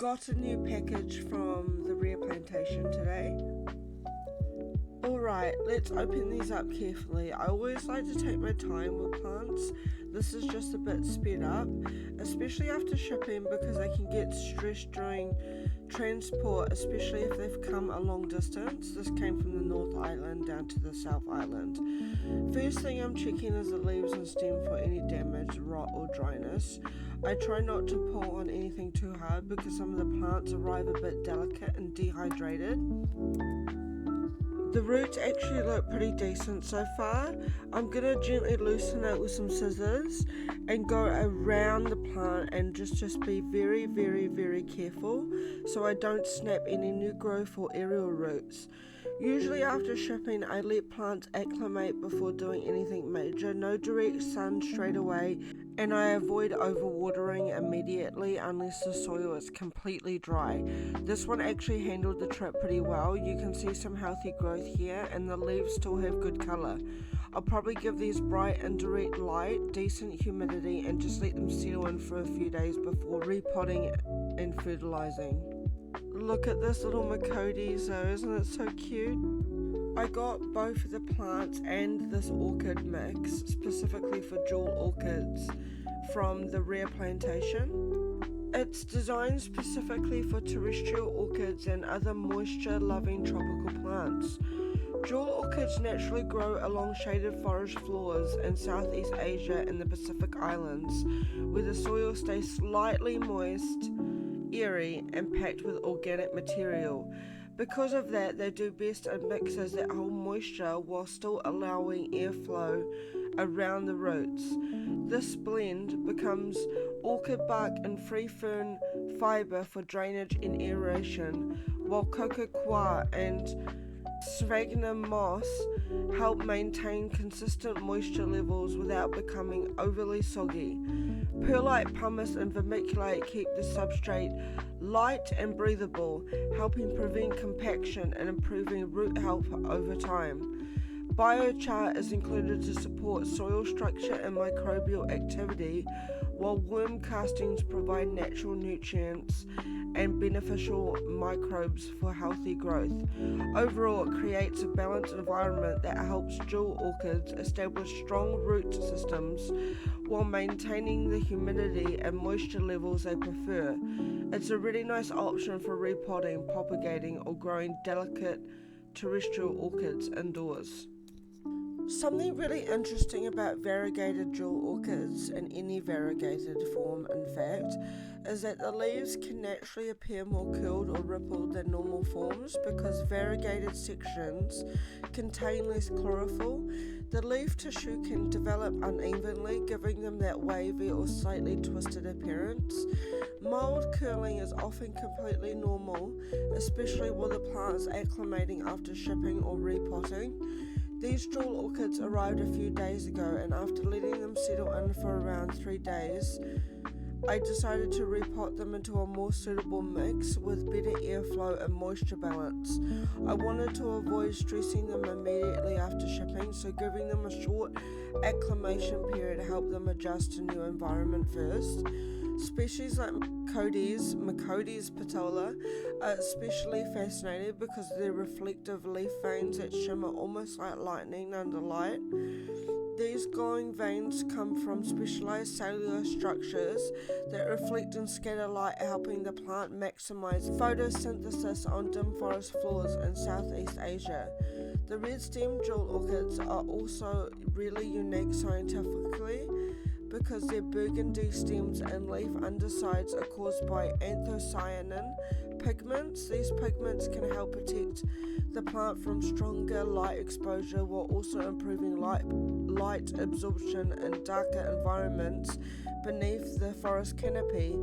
got a new package from the Rare Plantation today. Alright, let's open these up carefully. I always like to take my time with plants. This is just a bit sped up, especially after shipping, because I can get stressed during transport, especially if they've come a long distance. This came from the North Island down to the South Island. First thing I'm checking is the leaves and stem for any damage, rot or dryness. I try not to pull on anything too hard because some of the plants arrive a bit delicate and dehydrated. The roots actually look pretty decent so far. I'm going to gently loosen it with some scissors and go around the plant and just be very, very, very careful so I don't snap any new growth or aerial roots. Usually after shipping, I let plants acclimate before doing anything major. No direct sun straight away, and I avoid overwatering immediately unless the soil is completely dry. This one actually handled the trip pretty well. You can see some healthy growth here, and the leaves still have good colour. I'll probably give these bright indirect light, decent humidity, and just let them settle in for a few days before repotting and fertilising. Look at this little Macodes though, isn't it so cute? I got both the plants and this orchid mix specifically for jewel orchids from the Rare Plantation. It's designed specifically for terrestrial orchids and other moisture-loving tropical plants. Jewel orchids naturally grow along shaded forest floors in Southeast Asia and the Pacific Islands, where the soil stays slightly moist, airy, and packed with organic material. Because of that, they do best in mixes that hold moisture while still allowing airflow around the roots. This blend becomes orchid bark and free fern fibre for drainage and aeration, while cocoa coir and sphagnum moss help maintain consistent moisture levels without becoming overly soggy. Perlite, pumice and vermiculite keep the substrate light and breathable, helping prevent compaction and improving root health over time. Biochar is included to support soil structure and microbial activity, while worm castings provide natural nutrients and beneficial microbes for healthy growth. Overall, it creates a balanced environment that helps jewel orchids establish strong root systems while maintaining the humidity and moisture levels they prefer. It's a really nice option for repotting, propagating, or growing delicate terrestrial orchids indoors. Something really interesting about variegated jewel orchids, in any variegated form in fact, is that the leaves can naturally appear more curled or rippled than normal forms because variegated sections contain less chlorophyll. The leaf tissue can develop unevenly, giving them that wavy or slightly twisted appearance. Mild curling is often completely normal, especially while the plant is acclimating after shipping or repotting. These jewel orchids arrived a few days ago, and after letting them settle in for around 3 days, I decided to repot them into a more suitable mix with better airflow and moisture balance. I wanted to avoid stressing them immediately after shipping, so giving them a short acclimation period helped them adjust to new environment first. Species like Macodes petola are especially fascinating because of their reflective leaf veins that shimmer almost like lightning under light. These glowing veins come from specialized cellular structures that reflect and scatter light, helping the plant maximize photosynthesis on dim forest floors in Southeast Asia. The red stem jewel orchids are also really unique scientifically because their burgundy stems and leaf undersides are caused by anthocyanin pigments. These pigments can help protect the plant from stronger light exposure while also improving light absorption in darker environments beneath the forest canopy.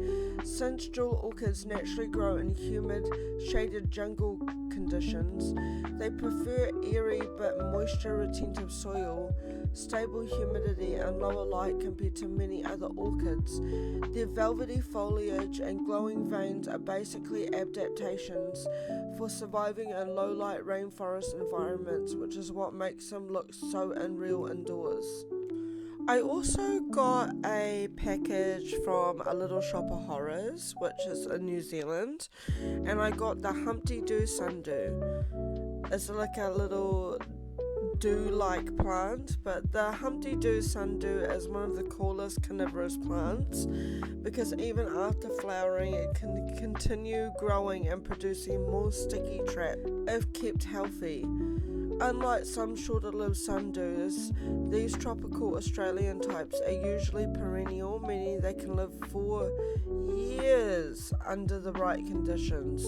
Since jewel orchids naturally grow in humid, shaded jungle conditions, they prefer airy but moisture-retentive soil, stable humidity and lower light compared to many other orchids. Their velvety foliage and glowing veins are basically adaptations for surviving in low-light rainforest environments, which is what makes them look so unreal indoors. I also got a package from a little shop of horrors, which is in New Zealand, and I got the Humpty Doo sundew. It's like a little dew-like plant, but the Humpty Doo sundew is one of the coolest carnivorous plants because even after flowering it can continue growing and producing more sticky trap if kept healthy. Unlike some shorter-lived sundews, these tropical Australian types are usually perennial, meaning they can live for years under the right conditions.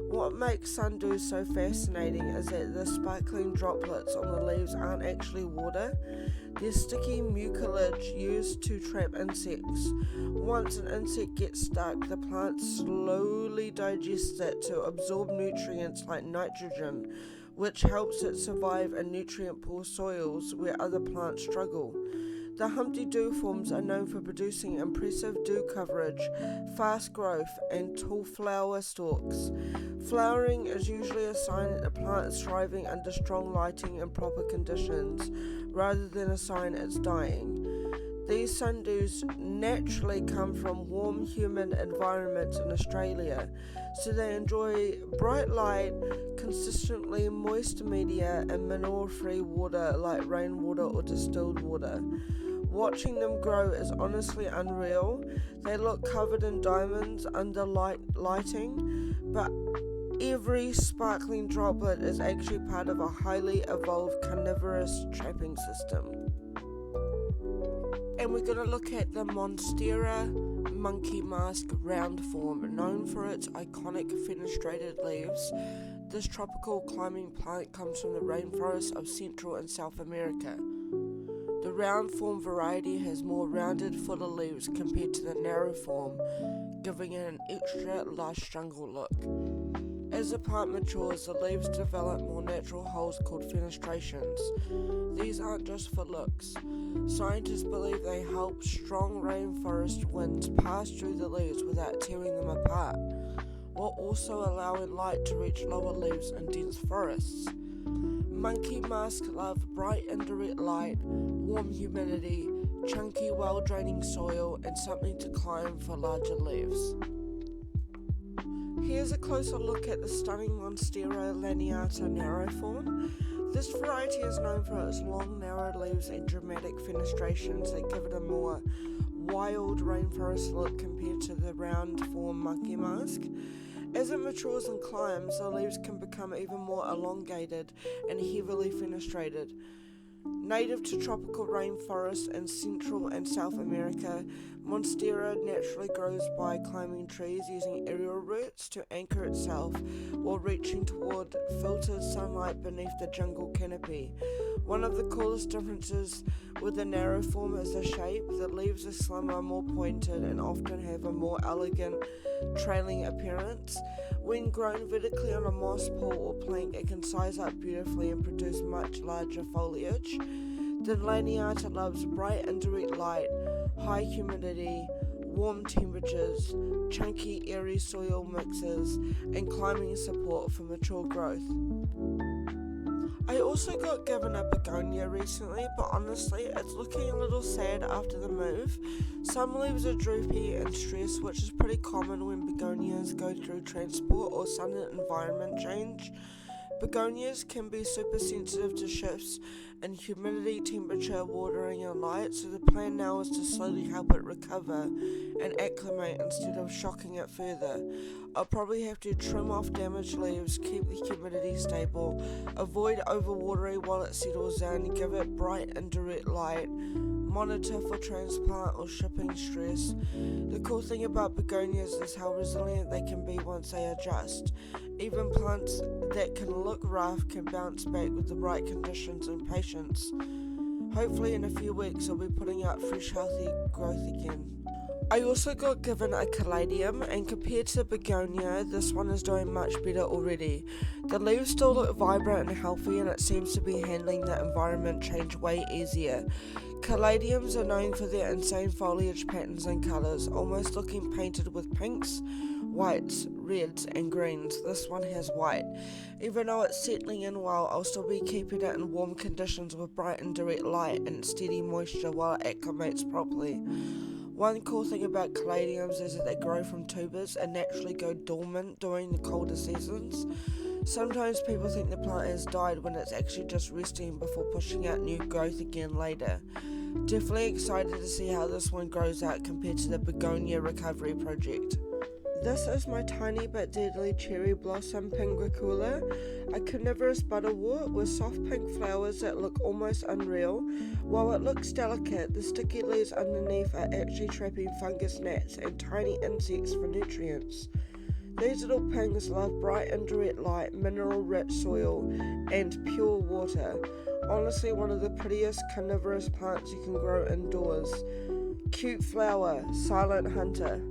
What makes sundews so fascinating is that the sparkling droplets on the leaves aren't actually water. They're sticky mucilage used to trap insects. Once an insect gets stuck, the plant slowly digests it to absorb nutrients like nitrogen, which helps it survive in nutrient-poor soils where other plants struggle. The Humpty Doo forms are known for producing impressive dew coverage, fast growth, and tall flower stalks. Flowering is usually a sign that the plant is thriving under strong lighting and proper conditions, rather than a sign it's dying. These sundews naturally come from warm, humid environments in Australia, so they enjoy bright light, consistently moist media, and mineral-free water like rainwater or distilled water. Watching them grow is honestly unreal. They look covered in diamonds under lighting, but every sparkling droplet is actually part of a highly evolved carnivorous trapping system. And we're going to look at the Monstera monkey mask round form, known for its iconic fenestrated leaves. This tropical climbing plant comes from the rainforests of Central and South America. The round form variety has more rounded fuller leaves compared to the narrow form, giving it an extra lush jungle look. As the plant matures, the leaves develop more natural holes called fenestrations. These aren't just for looks. Scientists believe they help strong rainforest winds pass through the leaves without tearing them apart, while also allowing light to reach lower leaves in dense forests. Monkey masks love bright indirect light, warm humidity, chunky well-draining soil, and something to climb for larger leaves. Here's a closer look at the stunning Monstera laneata narrow form. This variety is known for its long, narrow leaves and dramatic fenestrations that give it a more wild rainforest look compared to the round form monkey mask. As it matures and climbs, the leaves can become even more elongated and heavily fenestrated. Native to tropical rainforests in Central and South America, Monstera naturally grows by climbing trees using aerial roots to anchor itself while reaching toward filtered sunlight beneath the jungle canopy. One of the coolest differences with the narrow form is the shape. The leaves are slimmer, more pointed, and often have a more elegant, trailing appearance. When grown vertically on a moss pool or plank, it can size up beautifully and produce much larger foliage. The laneata loves bright indirect light, high humidity, warm temperatures, chunky airy soil mixes, and climbing support for mature growth. I also got given a begonia recently, but honestly it's looking a little sad after the move. Some leaves are droopy and stressed, which is pretty common when begonias go through transport or sudden environment change. Begonias can be super sensitive to shifts in humidity, temperature, watering, and light, so the plan now is to slowly help it recover and acclimate instead of shocking it further. I'll probably have to trim off damaged leaves, keep the humidity stable, avoid overwatering while it settles in, give it bright indirect light, monitor for transplant or shipping stress. The cool thing about begonias is how resilient they can be once they adjust. Even plants that can look rough can bounce back with the right conditions and patience. Hopefully in a few weeks I'll be putting out fresh, healthy growth again. I also got given a caladium, and compared to the begonia, this one is doing much better already. The leaves still look vibrant and healthy, and it seems to be handling the environment change way easier. Caladiums are known for their insane foliage patterns and colours, almost looking painted with pinks, whites, reds and greens. This one has white. Even though it's settling in well, I'll still be keeping it in warm conditions with bright and direct light and steady moisture while it acclimates properly. One cool thing about caladiums is that they grow from tubers and naturally go dormant during the colder seasons. Sometimes people think the plant has died when it's actually just resting before pushing out new growth again later. Definitely excited to see how this one grows out compared to the begonia recovery project. This is my tiny but deadly cherry blossom Pinguicula, a carnivorous butterwort with soft pink flowers that look almost unreal. While it looks delicate, the sticky leaves underneath are actually trapping fungus gnats and tiny insects for nutrients. These little pings love bright indirect light, mineral-rich soil, and pure water. Honestly, one of the prettiest carnivorous plants you can grow indoors. Cute flower, silent hunter.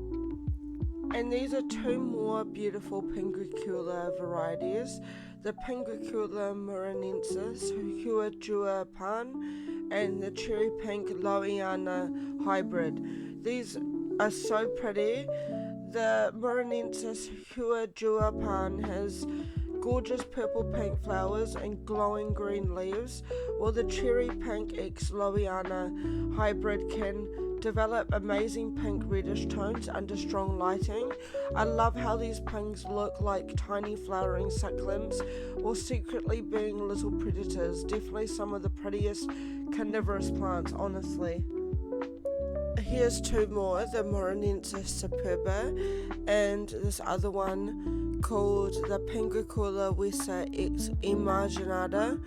And these are two more beautiful Pinguicula varieties, the Pinguicula murinensis Huajua Pan and the cherry pink Loiana hybrid. These are so pretty. The murinensis Huajua Pan has gorgeous purple pink flowers and glowing green leaves, while the cherry pink X Loiana hybrid can develop amazing pink reddish tones under strong lighting. I love how these pinks look like tiny flowering succulents while secretly being little predators. Definitely some of the prettiest carnivorous plants, honestly. Here's two more, the Morinensis superba and this other one called the Pinguicula Wessa X Imaginata.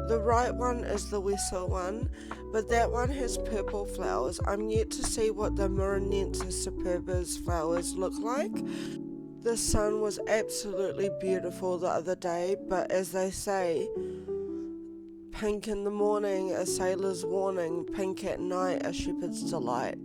The right one is the Wessa one, but that one has purple flowers. I'm yet to see what the Morinensis superba's flowers look like. The sun was absolutely beautiful the other day, but as they say, pink in the morning, a sailor's warning, pink at night, a shepherd's delight.